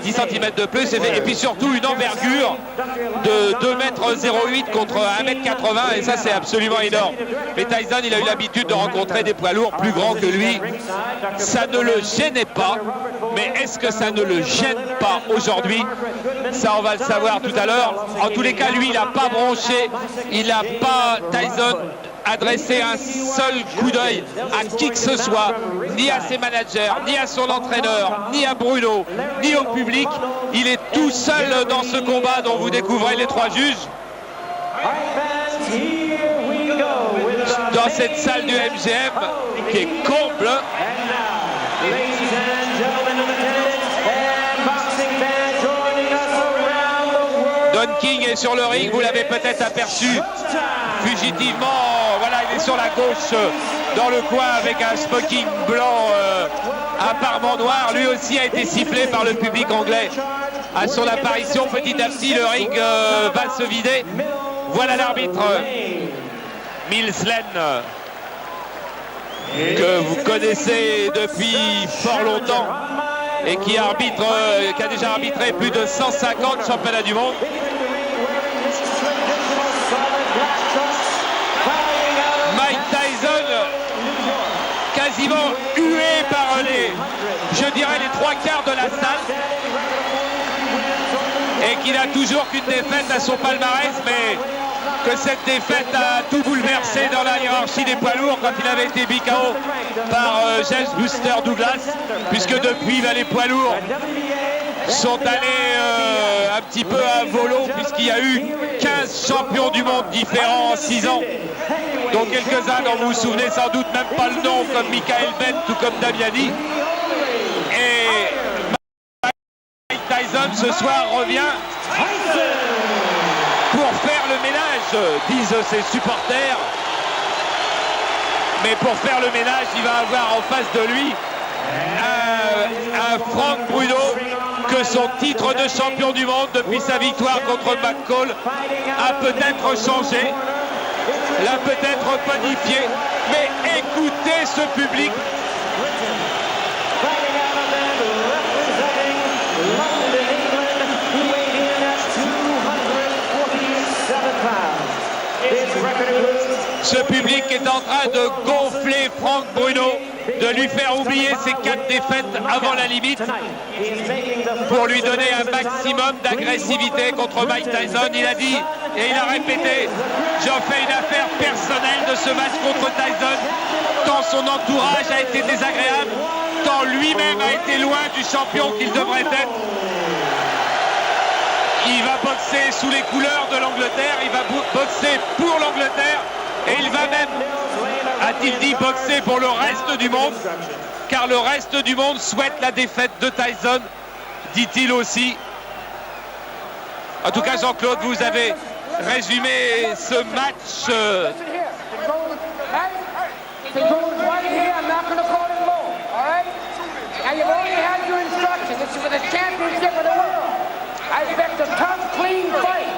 10 cm de plus, et puis surtout une envergure de 2,08 m contre 1,80 m, et ça c'est absolument énorme. Mais Tyson, il a eu l'habitude de rencontrer des poids lourds plus grands que lui. Ça ne le gênait pas, mais est-ce que ça ne le gêne pas aujourd'hui? Ça, on va le savoir tout à l'heure. En tous les cas, lui, il n'a pas bronché, il n'a pas, Tyson, adressé un seul coup d'œil à qui que ce soit, ni à ses managers, ni à son entraîneur, ni à Bruno, ni au public. Il est tout seul dans ce combat dont vous découvrez les trois juges. Dans cette salle du MGM qui est comble. Don King est sur le ring, vous l'avez peut-être aperçu fugitivement. Voilà, il est sur la gauche dans le coin avec un smoking blanc apparemment noir. Lui aussi a été sifflé par le public anglais à son apparition. Petit à petit, le ring va se vider. Voilà l'arbitre Mills Lane, que vous connaissez depuis fort longtemps et qui arbitre, qui a déjà arbitré plus de 150 championnats du monde. Mike Tyson, quasiment hué par je dirais les trois quarts de la salle, et qu'il n'a toujours qu'une défaite à son palmarès, mais que cette défaite a tout bouleversé dans la hiérarchie des poids lourds quand il avait été BKO par James Buster Douglas, puisque depuis les poids lourds sont allés un petit peu à volo, puisqu'il y a eu 15 champions du monde différents en 6 ans, dont quelques-uns dont vous vous souvenez sans doute même pas le nom, comme Michael Bent ou comme Damiani. Et Mike Tyson ce soir revient pour faire le ménage, disent ses supporters. Mais pour faire le ménage, il va avoir en face de lui un Frank Bruno, que son titre de champion du monde depuis sa victoire contre McCall a peut-être changé, l'a peut-être modifié. Mais écoutez ce public. Ce public est en train de gonfler Frank Bruno, de lui faire oublier ses 4 défaites avant la limite, pour lui donner un maximum d'agressivité contre Mike Tyson. Il a dit et il a répété: j'en fais une affaire personnelle de ce match contre Tyson, tant son entourage a été désagréable, tant lui-même a été loin du champion qu'il devrait être. Il va boxer sous les couleurs de l'Angleterre, il va boxer pour l'Angleterre, et il va même, a-t-il dit, boxer pour le reste du monde, car le reste du monde souhaite la défaite de Tyson, dit-il aussi. En tout cas, Jean-Claude, vous avez résumé ce match. I expect a tough, clean fight.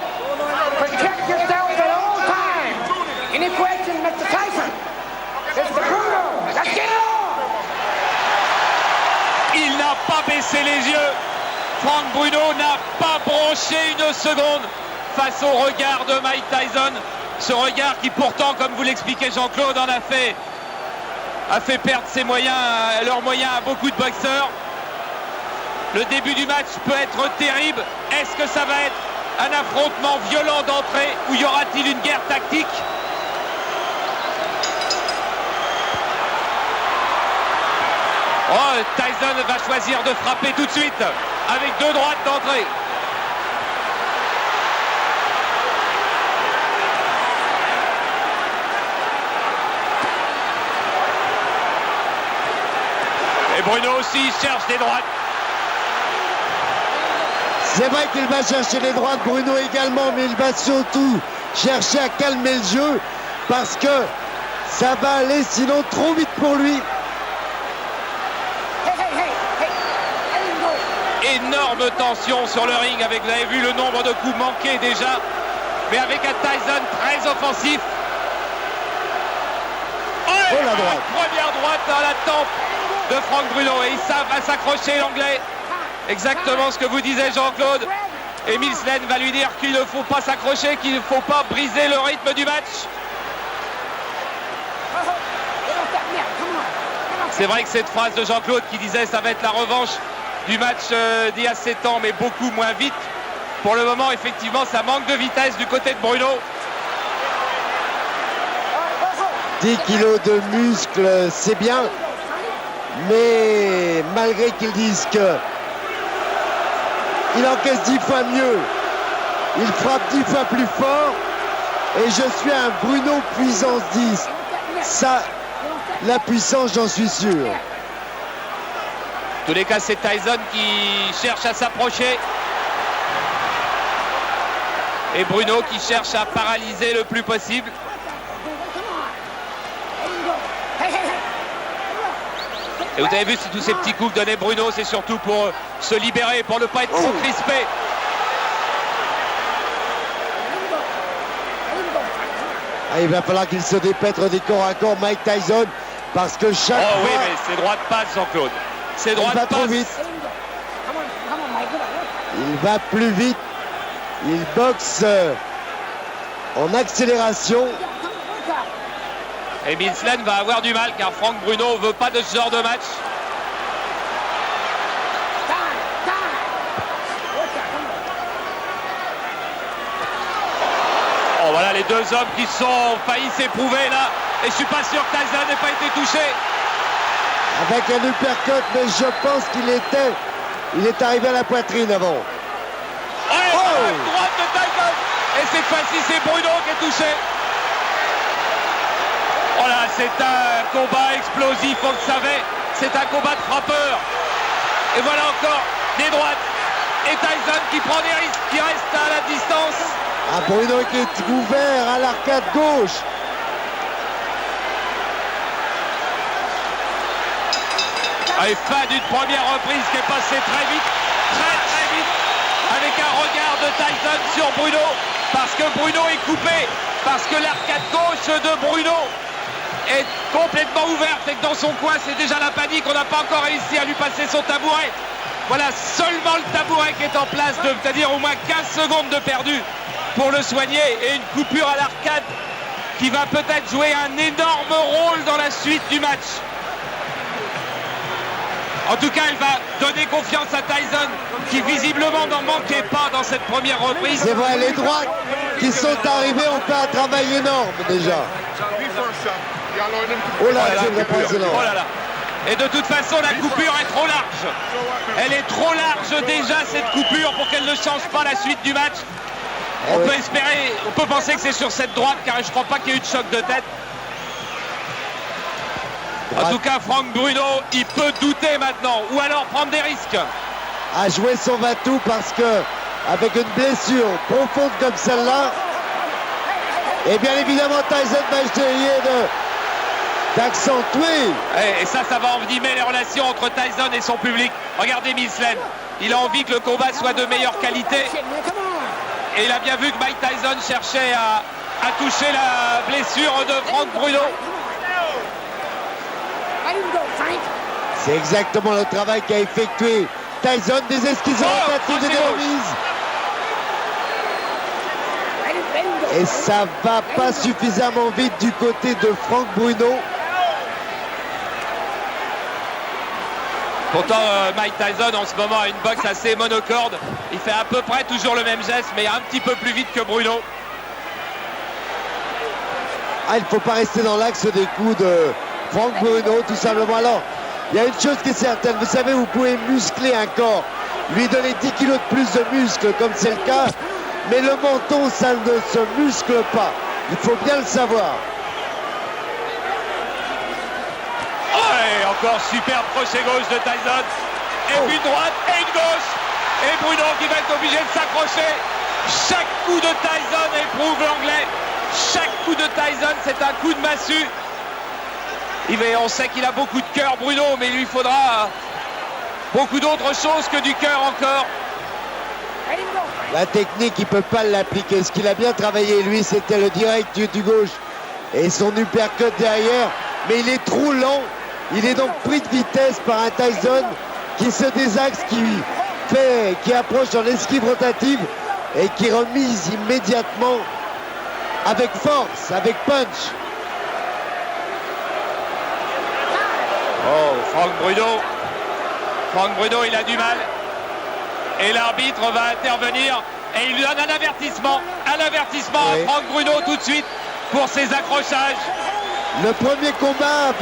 Protect yourself at all times. Any questions, Mr. Tyson? Mr. Bruno, let's get it on. Il n'a pas baissé les yeux. Frank Bruno n'a pas bronché une seconde face au regard de Mike Tyson. Ce regard qui pourtant, comme vous l'expliquait Jean-Claude, en a fait perdre ses moyens, leurs moyens à beaucoup de boxeurs. Le début du match peut être terrible. Est-ce que ça va être un affrontement violent d'entrée ou y aura-t-il une guerre tactique? Oh, Tyson va choisir de frapper tout de suite avec 2 droites d'entrée. Et Bruno aussi cherche des droites. C'est vrai qu'il va chercher les droites, Bruno également, mais il va surtout chercher à calmer le jeu parce que ça va aller sinon trop vite pour lui. Énorme tension sur le ring avec, vous avez vu le nombre de coups manqués déjà, mais avec un Tyson très offensif. Oh, la droite. Première droite dans la tempe de Frank Bruno, et ça va s'accrocher l'anglais. Exactement ce que vous disiez, Jean-Claude. Emile Slen va lui dire qu'il ne faut pas s'accrocher, qu'il ne faut pas briser le rythme du match. C'est vrai que cette phrase de Jean-Claude qui disait ça va être la revanche du match d'il y a 7 ans, mais beaucoup moins vite. Pour le moment, effectivement, ça manque de vitesse du côté de Bruno. 10 kilos de muscles, c'est bien. Mais malgré qu'ils disent que il encaisse 10 fois mieux, il frappe 10 fois plus fort. Et je suis un Bruno puissance 10. Ça, la puissance, j'en suis sûr. En tous les cas, c'est Tyson qui cherche à s'approcher. Et Bruno qui cherche à paralyser le plus possible. Et vous avez vu, tous ces petits coups que donnait Bruno, c'est surtout pour se libérer, pour ne pas être trop crispé. Ah, il va falloir qu'il se dépêtre des corps à corps, Mike Tyson, parce que chaque Oh oui, fois, mais c'est droit de passe, Jean-Claude. C'est droit il va de trop passe. vite. Il va plus vite. Il boxe en accélération. Et Slen va avoir du mal car Franck Bruno ne veut pas de ce genre de match. Oh voilà les deux hommes qui sont failli s'éprouver là. Et je suis pas sûr que Tyson n'ait pas été touché. Avec un uppercut, mais je pense qu'il est arrivé à la poitrine avant. Ouais, droite de Tyson. Et cette fois-ci c'est Bruno qui est touché. Voilà, c'est un combat explosif, on le savait. C'est un combat de frappeur. Et voilà encore des droites. Et Tyson qui prend des risques, qui reste à la distance. Ah, Bruno qui est ouvert à l'arcade gauche. Et fin d'une première reprise qui est passée très vite, très vite, avec un regard de Tyson sur Bruno. Parce que Bruno est coupé, parce que l'arcade gauche de Bruno est complètement ouverte et que dans son coin c'est déjà la panique, on n'a pas encore réussi à lui passer son tabouret. Voilà seulement le tabouret qui est en place, c'est-à-dire au moins 15 secondes de perdu pour le soigner et une coupure à l'arcade qui va peut-être jouer un énorme rôle dans la suite du match. En tout cas, elle va donner confiance à Tyson qui visiblement n'en manquait pas dans cette première reprise. C'est vrai, les droites qui sont arrivées ont fait un travail énorme déjà. Oh là, c'est une reprise énorme. Oh là là. Et de toute façon, la coupure est trop large. Elle est trop large déjà, cette coupure, pour qu'elle ne change pas la suite du match. On peut espérer, on peut penser que c'est sur cette droite, car je ne crois pas qu'il y ait eu de choc de tête. En tout cas, Franck Bruno, il peut douter maintenant, ou alors prendre des risques. A joué son va-tout parce que, avec une blessure profonde comme celle-là, et bien évidemment, Tyson va essayer d'accentuer. Et ça va envenimer les relations entre Tyson et son public. Regardez Slen, il a envie que le combat soit de meilleure qualité. Et il a bien vu que Mike Tyson cherchait à toucher la blessure de Franck Bruno. C'est exactement le travail qu'a effectué Tyson, des esquives en tête et des remises. Et ça va pas suffisamment vite du côté de Franck Bruno. Pourtant, Mike Tyson en ce moment a une boxe assez monocorde. Il fait à peu près toujours le même geste, mais un petit peu plus vite que Bruno. Ah, il ne faut pas rester dans l'axe des coups de Franck Bruno, tout simplement. Alors, il y a une chose qui est certaine, vous savez, vous pouvez muscler un corps, lui donner 10 kilos de plus de muscles, comme c'est le cas, mais le menton, ça ne se muscle pas. Il faut bien le savoir. Et encore super crochet gauche de Tyson. Et puis une droite et une gauche. Et Bruno qui va être obligé de s'accrocher. Chaque coup de Tyson éprouve l'anglais. Chaque coup de Tyson, c'est un coup de massue. On sait qu'il a beaucoup de cœur, Bruno, mais il lui faudra beaucoup d'autres choses que du cœur encore. La technique, il ne peut pas l'appliquer. Ce qu'il a bien travaillé, lui, c'était le direct du gauche et son uppercut derrière. Mais il est trop lent. Il est donc pris de vitesse par un Tyson qui se désaxe, qui qui approche dans l'esquive rotative et qui remise immédiatement avec force, avec punch. Oh, Franck Bruno. Franck Bruno, il a du mal. Et l'arbitre va intervenir et il lui donne un avertissement. Un avertissement Oui. à Franck Bruno tout de suite pour ses accrochages. Le premier combat,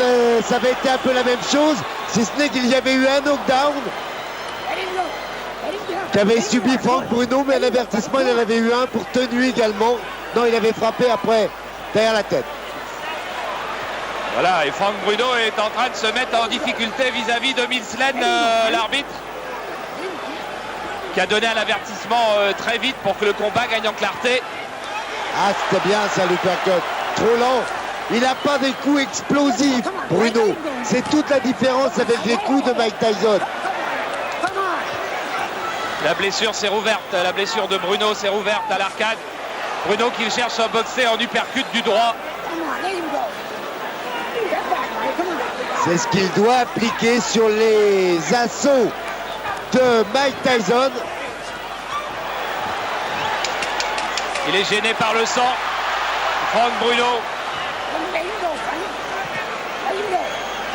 ça avait été un peu la même chose, si ce n'est qu'il y avait eu un knockdown qu'avait subi Franck Bruno, mais l'avertissement, il en avait eu un pour tenue également. Non, il avait frappé après, derrière la tête. Voilà, et Franck Bruno est en train de se mettre en difficulté vis-à-vis de Milslen, l'arbitre, qui a donné un avertissement très vite pour que le combat gagne en clarté. Ah, c'était bien ça, l'uppercut. Trop lent. Il n'a pas des coups explosifs, Bruno. C'est toute la différence avec les coups de Mike Tyson. La blessure s'est rouverte, la blessure de Bruno s'est rouverte à l'arcade. Bruno qui cherche à boxer en uppercut du droit. C'est ce qu'il doit appliquer sur les assauts de Mike Tyson. Il est gêné par le sang. Franck Bruno.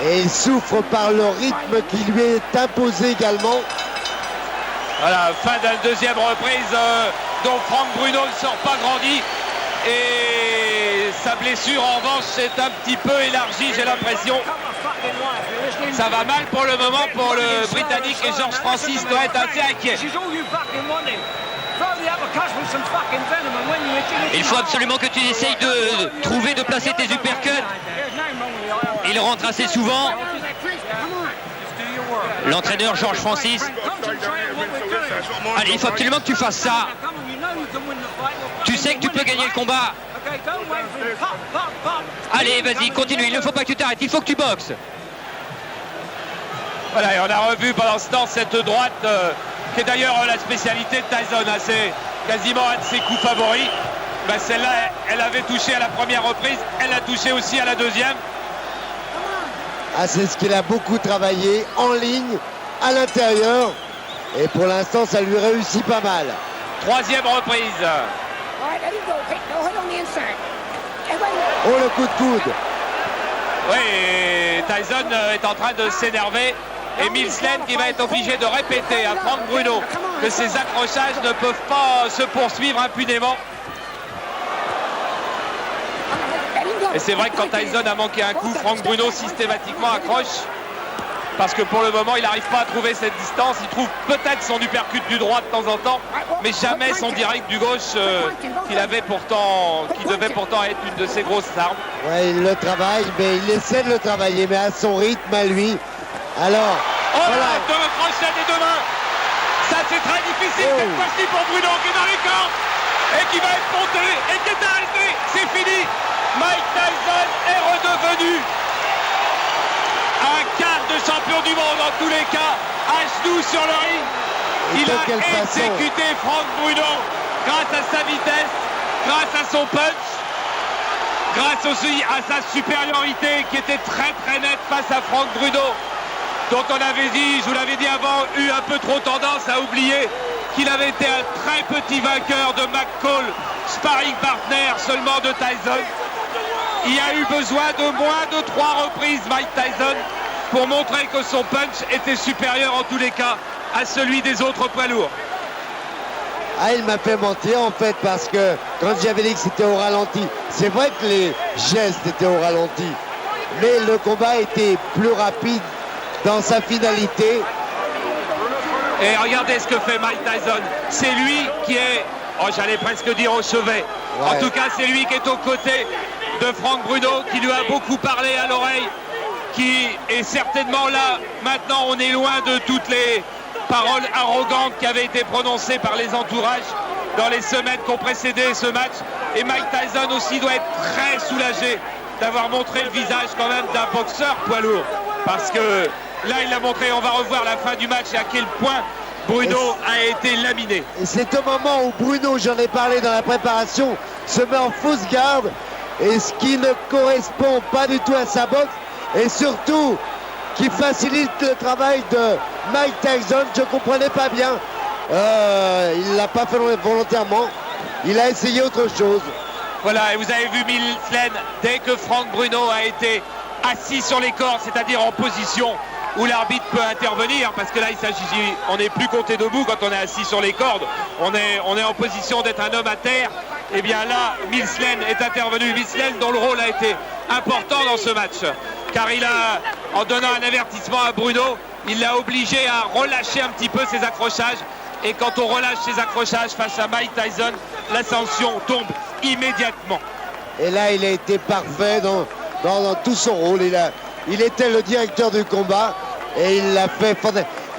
Et il souffre par le rythme qui lui est imposé également. Voilà, fin de la deuxième reprise dont Franck Bruno ne sort pas grandi. Et sa blessure en revanche s'est un petit peu élargie, j'ai l'impression. Ça va mal pour le moment pour le Britannique et George Francis doit être assez inquiet. Il faut absolument que tu essayes de trouver, de placer tes uppercuts. Il rentre assez souvent. L'entraîneur George Francis. Allez, il faut absolument que tu fasses ça. Tu sais que tu peux gagner le combat. Allez, vas-y, continue. Il ne faut pas que tu t'arrêtes. Il faut que tu boxes. Voilà, et on a revu pendant ce temps cette droite qui est d'ailleurs la spécialité de Tyson. Hein, c'est quasiment un de ses coups favoris. Ben, celle-là, elle avait touché à la première reprise. Elle a touché aussi à la deuxième. Ah, c'est ce qu'il a beaucoup travaillé en ligne, à l'intérieur. Et pour l'instant, ça lui réussit pas mal. Troisième reprise. Oh, le coup de coude. Oui, et Tyson est en train de s'énerver. Et Milslen qui va être obligé de répéter à Franck Bruno que ces accrochages ne peuvent pas se poursuivre impunément. Et c'est vrai que quand Tyson a manqué un coup, Franck Bruno systématiquement accroche. Parce que pour le moment, il n'arrive pas à trouver cette distance. Il trouve peut-être son uppercut du droit de temps en temps, mais jamais son direct du gauche qui devait pourtant être une de ses grosses armes. Ouais, il le travaille, mais il essaie de le travailler, mais à son rythme, à lui. Alors, Oh là, voilà. deux crochets des deux mains. Ça, c'est très difficile cette fois-ci pour Bruno qui est dans les cordes et qui va être monté et qui est arrêté. C'est fini. Mike Tyson est redevenu un quart de champion du monde en tous les cas, à genoux sur le ring. Il a exécuté Franck Bruno grâce à sa vitesse, grâce à son punch, grâce aussi à sa supériorité qui était très très nette face à Franck Bruno, dont on avait dit, je vous l'avais dit avant, eu un peu trop tendance à oublier qu'il avait été un très petit vainqueur de McCall, sparring partner seulement de Tyson. Il a eu besoin de moins de 3 reprises, Mike Tyson, pour montrer que son punch était supérieur en tous les cas à celui des autres poids lourds. Ah, il m'a fait mentir en fait, parce que quand j'avais dit que c'était au ralenti, c'est vrai que les gestes étaient au ralenti, mais le combat était plus rapide dans sa finalité. Et regardez ce que fait Mike Tyson. C'est lui qui est, oh, j'allais presque dire au chevet. Ouais. En tout cas, c'est lui qui est aux côtés de Franck Bruno, qui lui a beaucoup parlé à l'oreille, qui est certainement là. Maintenant, on est loin de toutes les paroles arrogantes qui avaient été prononcées par les entourages dans les semaines qui ont précédé ce match. Et Mike Tyson aussi doit être très soulagé d'avoir montré le visage quand même d'un boxeur poids lourd. Parce que là, il a montré, on va revoir la fin du match et à quel point Bruno a été laminé. Et c'est au moment où Bruno, j'en ai parlé dans la préparation, se met en fausse garde, et ce qui ne correspond pas du tout à sa boxe, et surtout qui facilite le travail de Mike Tyson, je comprenais pas bien. Il l'a pas fait volontairement. Il a essayé autre chose. Voilà, et vous avez vu Milslen, dès que Frank Bruno a été assis sur les cordes, c'est-à-dire en position où l'arbitre peut intervenir, parce que là il s'agit, on n'est plus compté debout quand on est assis sur les cordes, on est en position d'être un homme à terre. Et bien là, Milslen est intervenu. Milslen dont le rôle a été important dans ce match, car il a, en donnant un avertissement à Bruno, il l'a obligé à relâcher un petit peu ses accrochages. Et quand on relâche ses accrochages face à Mike Tyson, la sanction tombe immédiatement. Et là, il a été parfait dans tout son rôle. Il était le directeur du combat et il l'a fait.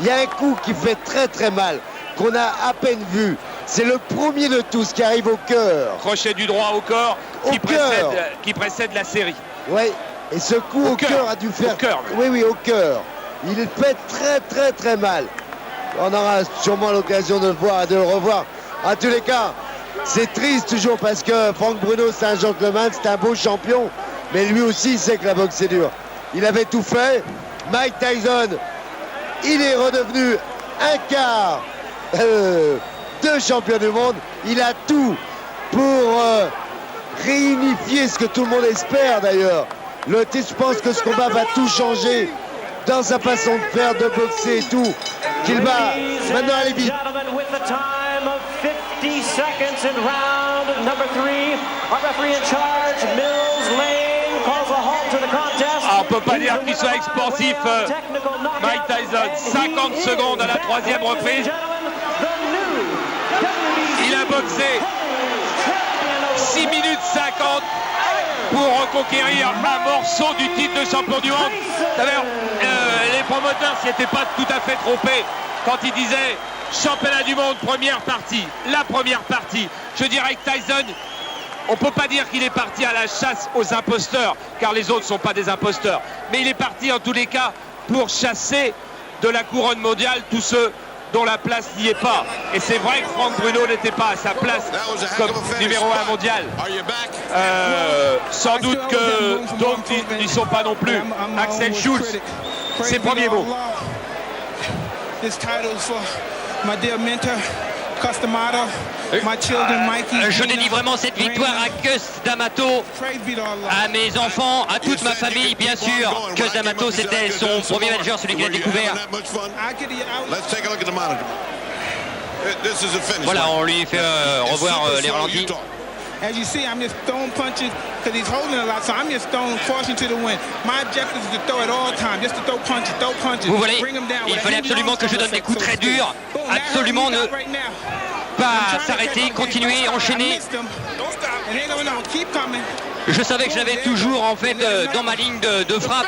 Il y a un coup qui fait très très mal, qu'on a à peine vu. C'est le premier de tous qui arrive au cœur. Crochet du droit au corps qui précède la série. Oui, et ce coup au cœur a dû faire... Au cœur. Oui, au cœur. Il fait très très très mal. On aura sûrement l'occasion de le voir et de le revoir. En tous les cas, c'est triste toujours parce que Frank Bruno, c'est un gentleman, c'est un beau champion. Mais lui aussi, il sait que la boxe, c'est dur. Il avait tout fait. Mike Tyson, il est redevenu un quart de champion du monde. Il a tout pour réunifier ce que tout le monde espère d'ailleurs. Je pense que ce combat va tout changer dans sa façon de faire, de boxer et tout. Qu'il va maintenant aller vite. On peut pas dire qu'il soit expansif, Mike Tyson. 50 secondes à la troisième reprise. Il a boxé 6 minutes 50 pour reconquérir un morceau du titre de champion du monde. D'ailleurs, les promoteurs s'y étaient pas tout à fait trompés quand ils disaient championnat du monde, première partie, la première partie. Je dirais que Tyson, on peut pas dire qu'il est parti à la chasse aux imposteurs, car les autres sont pas des imposteurs. Mais il est parti en tous les cas pour chasser de la couronne mondiale tous ceux dont la place n'y est pas. Et c'est vrai que Frank Bruno n'était pas à sa place comme numéro 1 mondial. Sans doute que d'autres n'y sont pas non plus. Axel Schulz, ses premiers mots. Je dédie vraiment cette victoire à Cus D'Amato, à mes enfants, à toute ma famille, bien sûr. Cus D'Amato, c'était son premier manager, celui qu'il a découvert. Voilà, on lui fait revoir les ralentis. As you see, I'm just throwing punches because he's holding a lot, so I'm just throwing forcing to the wind. My objective is to throw at all times, just to throw punches, Vous voyez, bring him down. il fallait absolument que je donne des coups très durs, absolument ne pas s'arrêter, continuer, enchaîner. Je savais que je l'avais toujours en fait dans ma ligne de frappe.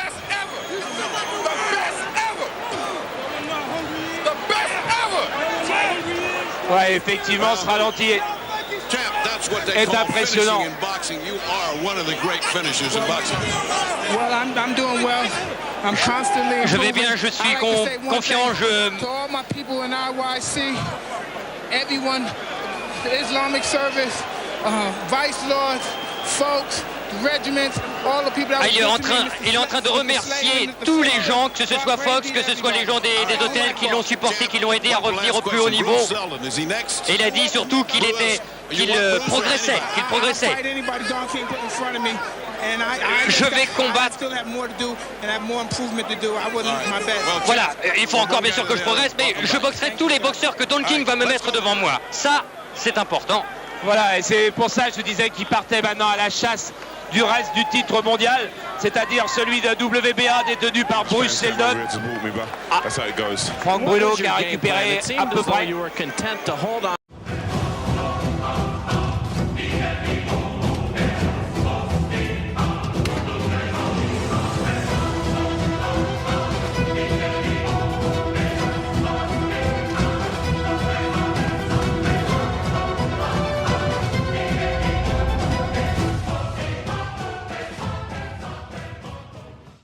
Ouais, effectivement, ce ralenti est impressionnant. Je vais bien, je suis confiant. Il est en train de remercier tous les gens, que ce soit Fox, que ce soit les gens des hôtels qui l'ont supporté, qui l'ont aidé à revenir au plus haut niveau. Et il a dit surtout qu'il progressait. Je vais combattre. Voilà, il faut encore bien sûr que je progresse, mais je boxerai tous les boxeurs que Don King va me mettre devant moi. Ça, c'est important. Voilà, et c'est pour ça que je disais qu'il partait maintenant à la chasse du reste du titre mondial, c'est-à-dire celui de WBA détenu par Bruce Seldon. Frank Bruno qui a récupéré à peu près.